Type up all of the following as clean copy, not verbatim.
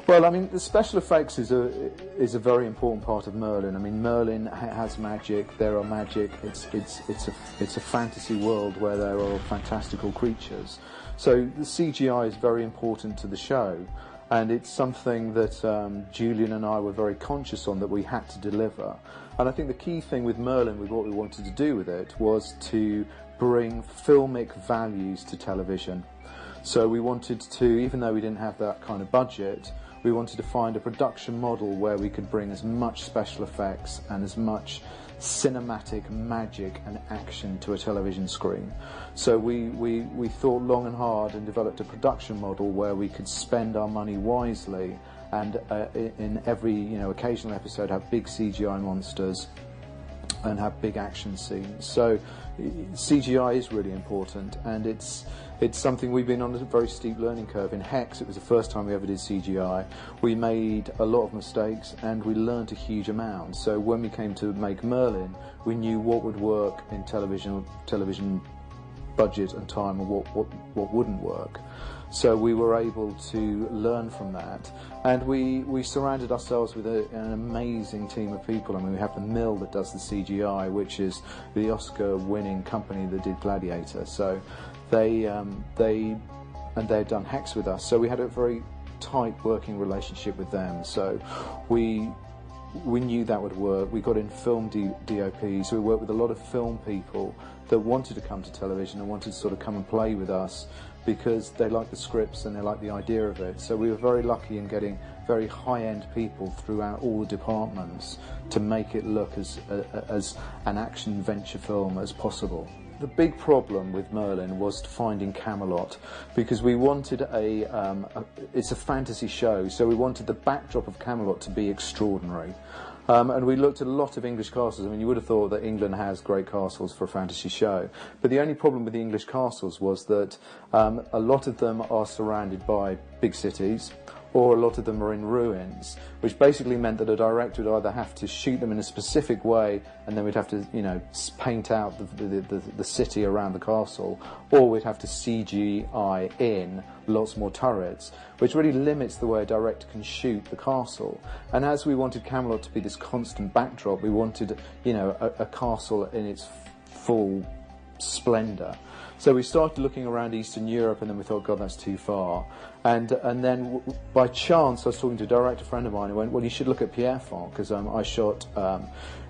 Well, I mean, the special effects is a very important part of Merlin. I mean, Merlin has magic. There are magic. It's a fantasy world where there are fantastical creatures. So the CGI is very important to the show, and it's something that Julian and I were very conscious on, that we had to deliver. And I think the key thing with Merlin, with what we wanted to do with it, was to bring filmic values to television. So we wanted to, even though we didn't have that kind of budget, we wanted to find a production model where we could bring as much special effects and as much cinematic magic and action to a television screen. So we thought long and hard and developed a production model where we could spend our money wisely, and in every occasional episode have big CGI monsters and have big action scenes. So CGI is really important, and it's something we've been on a very steep learning curve. In Hex, it was the first time we ever did CGI. We made a lot of mistakes and we learned a huge amount. So when we came to make Merlin, we knew what would work in television budget and time, and what wouldn't work. So we were able to learn from that, and we surrounded ourselves with an amazing team of people. I mean, we have the Mill that does the CGI, which is the Oscar-winning company that did Gladiator. So they'd done Hex with us, so we had a very tight working relationship with them. So we knew that would work. We got in film DOPs. We worked with a lot of film people that wanted to come to television and wanted to sort of come and play with us, because they like the scripts and they like the idea of it. So we were very lucky in getting very high-end people throughout all the departments to make it look as an action venture film as possible. The big problem with Merlin was finding Camelot, because we wanted it's a fantasy show, so we wanted the backdrop of Camelot to be extraordinary. And we looked at a lot of English castles. I mean, you would have thought that England has great castles for a fantasy show. But the only problem with the English castles was that a lot of them are surrounded by big cities, or a lot of them are in ruins, which basically meant that a director would either have to shoot them in a specific way, and then we'd have to, paint out the city around the castle, or we'd have to CGI in lots more turrets, which really limits the way a director can shoot the castle. And as we wanted Camelot to be this constant backdrop, we wanted, a castle in its full splendour. So we started looking around Eastern Europe, and then we thought, God, that's too far. And then by chance, I was talking to a director friend of mine who went, well, you should look at Pierrefonds, because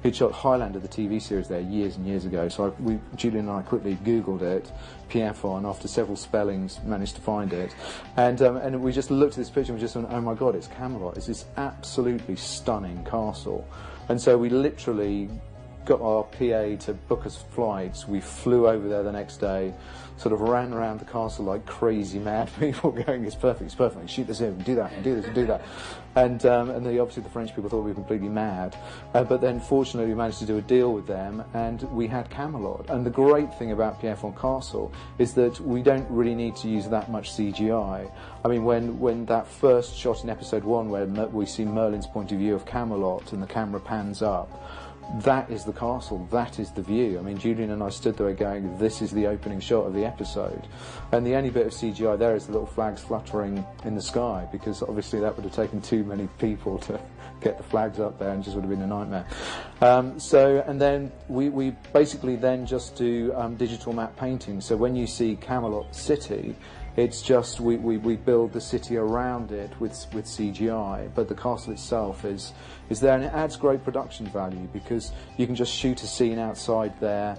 he'd shot Highlander, the TV series there, years and years ago. So Julian and I quickly Googled it, Pierrefonds, and after several spellings managed to find it. And we just looked at this picture and we just went, oh my God, it's Camelot. It's this absolutely stunning castle. And so we literally got our PA to book us flights. We flew over there the next day, sort of ran around the castle like crazy mad people, going, it's perfect, shoot this in, do that, and do this, and do that. And obviously the French people thought we were completely mad. But then fortunately we managed to do a deal with them, and we had Camelot. And the great thing about Pierrefonds Castle is that we don't really need to use that much CGI. I mean, when that first shot in episode 1, where we see Merlin's point of view of Camelot and the camera pans up, that is the castle, that is the view. I mean, Julian and I stood there going, this is the opening shot of the episode. And the only bit of CGI there is the little flags fluttering in the sky, because obviously that would have taken too many people to get the flags up there, and just would have been a nightmare. And then we basically then just do digital matte painting. So when you see Camelot City, it's just we build the city around it with CGI, but the castle itself is there, and it adds great production value, because you can just shoot a scene outside there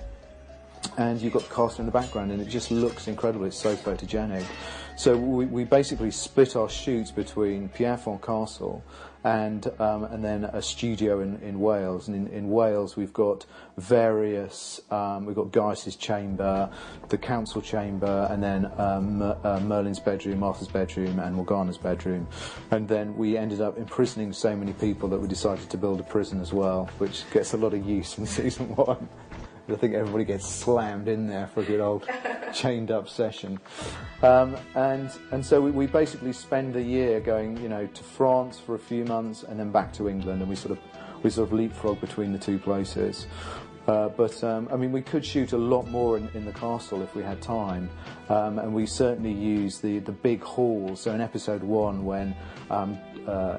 and you've got the castle in the background, and it just looks incredible. It's so photogenic. So we basically split our shoots between Pierrefonds Castle and then a studio in Wales. And in Wales we've got various, we've got Gaius's chamber, the council chamber, and then Merlin's bedroom, Arthur's bedroom, and Morgana's bedroom. And then we ended up imprisoning so many people that we decided to build a prison as well, which gets a lot of use in season 1. I think everybody gets slammed in there for a good old chained up session. And so we basically spend a year going, to France for a few months and then back to England, and we sort of leapfrog between the two places. I mean, we could shoot a lot more in the castle if we had time, and we certainly use the big hall. So in episode 1, when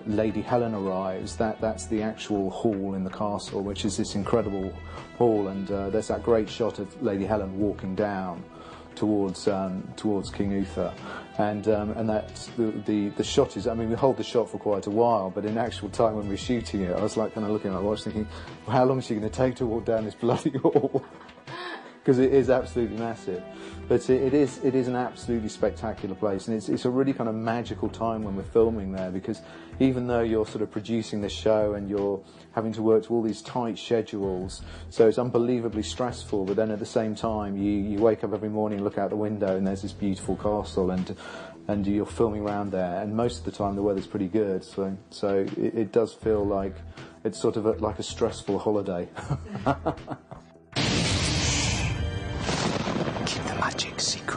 Lady Helen arrives, that's the actual hall in the castle, which is this incredible hall, and there's that great shot of Lady Helen walking down towards King Uther, and that's the shot is. I mean, we hold the shot for quite a while, but in actual time when we're shooting it, I was like kind of looking at my watch, thinking, well, how long is she going to take to walk down this bloody hall? Because it is absolutely massive. But it is an absolutely spectacular place, and it's a really kind of magical time when we're filming there, because even though you're sort of producing this show and you're having to work to all these tight schedules, so it's unbelievably stressful, but then at the same time you wake up every morning, look out the window, and there's this beautiful castle, and you're filming around there, and most of the time the weather's pretty good, so it does feel like it's sort of like a stressful holiday. Keep the magic secret.